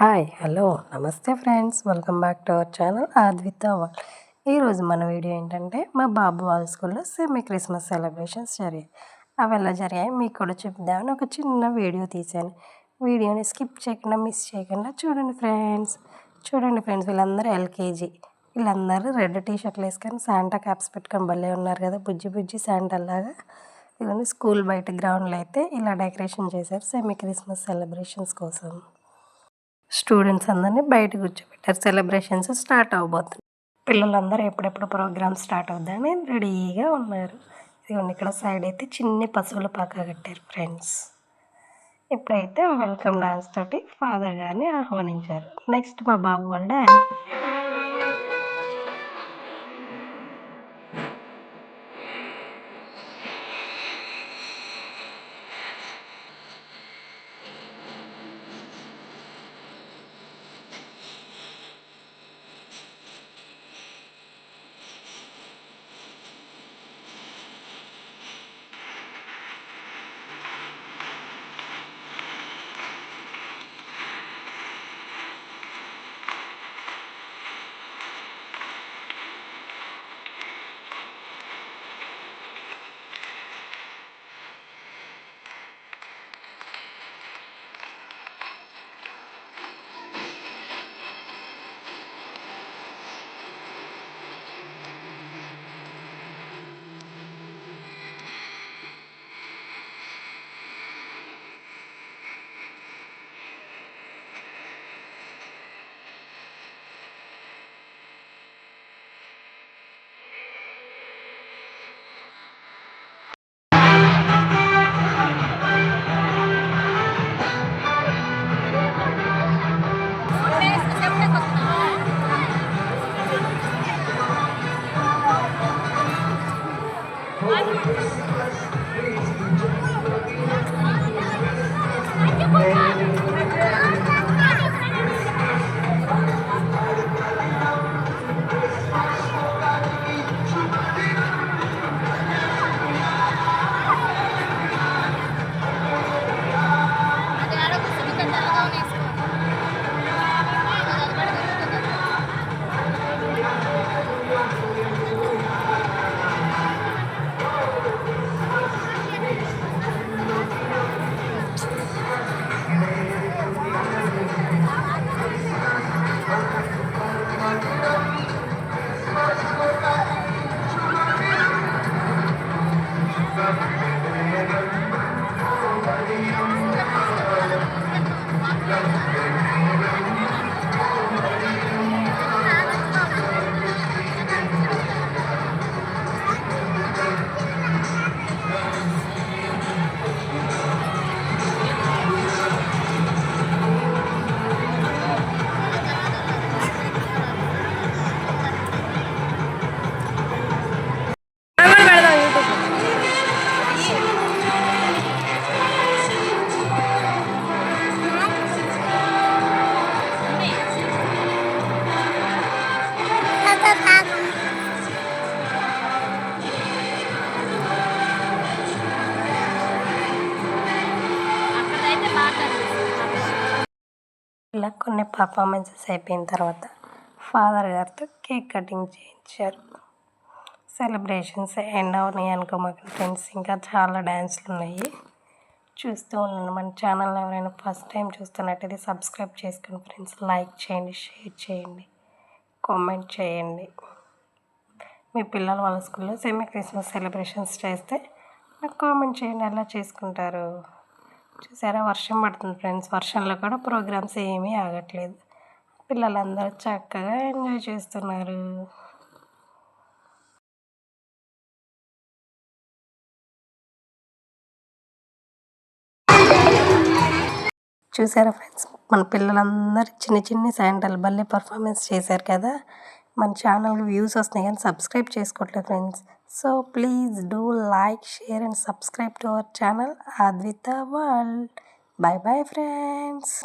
Hi hello నమస్తే friends, welcome back to our channel Advitha world. ఈరోజు మన వీడియో ఏంటంటే మా బాబు వాళ్ళ స్కూల్లో సెమీ క్రిస్మస్ సెలబ్రేషన్స్ జరిగాయి. అవి ఎలా జరిగాయి మీకు కూడా చెప్దామని ఒక చిన్న వీడియో తీశాను. వీడియోని స్కిప్ చేయకుండా మిస్ చేయకుండా చూడండి ఫ్రెండ్స్. వీళ్ళందరూ ఎల్కేజీ. వీళ్ళందరూ రెడ్ టీషర్ట్లు వేసుకొని శాంటా క్యాప్స్ పెట్టుకొని భలే ఉన్నారు కదా, బుజ్జి శాంటాలాగా. ఇవన్నీ స్కూల్ బయట గ్రౌండ్లో అయితే ఇలా డెకరేషన్ చేశారు సెమీ క్రిస్మస్ సెలబ్రేషన్స్ కోసం. స్టూడెంట్స్ అందరినీ బయట కూర్చోబెట్టారు. సెలబ్రేషన్స్ స్టార్ట్ అవబోతున్నాయి. పిల్లలందరూ ఎప్పుడెప్పుడు ప్రోగ్రామ్ స్టార్ట్ అవుద్దని రెడీగా ఉన్నారు. ఇదిగోండి, ఇక్కడ సైడ్ అయితే చిన్ని పశువుల పాక కట్టారు ఫ్రెండ్స్. ఇప్పుడైతే వెల్కమ్ డాన్స్ తోటి ఫాదర్ గారిని ఆహ్వానించారు. నెక్స్ట్ మా బాబు వాళ్ళ ఇలా కొన్ని పర్ఫార్మెన్సెస్ అయిపోయిన తర్వాత ఫాదర్ గారితో కేక్ కటింగ్ చేయించారు. సెలబ్రేషన్స్ ఎండ్ అవునాయి అనుకోమాక ఫ్రెండ్స్, ఇంకా చాలా డ్యాన్స్లు ఉన్నాయి. చూస్తూ ఉన్నాను. మన ఛానల్ ఎవరైనా ఫస్ట్ టైం చూస్తున్నట్టయితే సబ్స్క్రైబ్ చేసుకోండి ఫ్రెండ్స్. లైక్ చేయండి, షేర్ చేయండి, కామెంట్ చేయండి. మీ పిల్లలు వాళ్ళ స్కూల్లో సెమీ క్రిస్మస్ సెలబ్రేషన్స్ చేస్తే నాకు కామెంట్ చేయండి, ఎలా చేసుకుంటారు. చూసారా, వర్షం పడుతుంది ఫ్రెండ్స్. వర్షంలో కూడా ప్రోగ్రామ్స్ ఏమీ ఆగట్లేదు. పిల్లలందరూ చక్కగా ఎంజాయ్ చేస్తున్నారు. చూసారా ఫ్రెండ్స్, మన పిల్లలందరూ చిన్ని శాంటలు భలే పర్ఫార్మెన్స్ చేశారు కదా. మన ఛానల్ వ్యూస్ వస్తున్నాయి కానీ సబ్స్క్రైబ్ చేసుకోవట్లేదు friends. So please do like, share and subscribe to our channel Advitha world. Bye bye friends.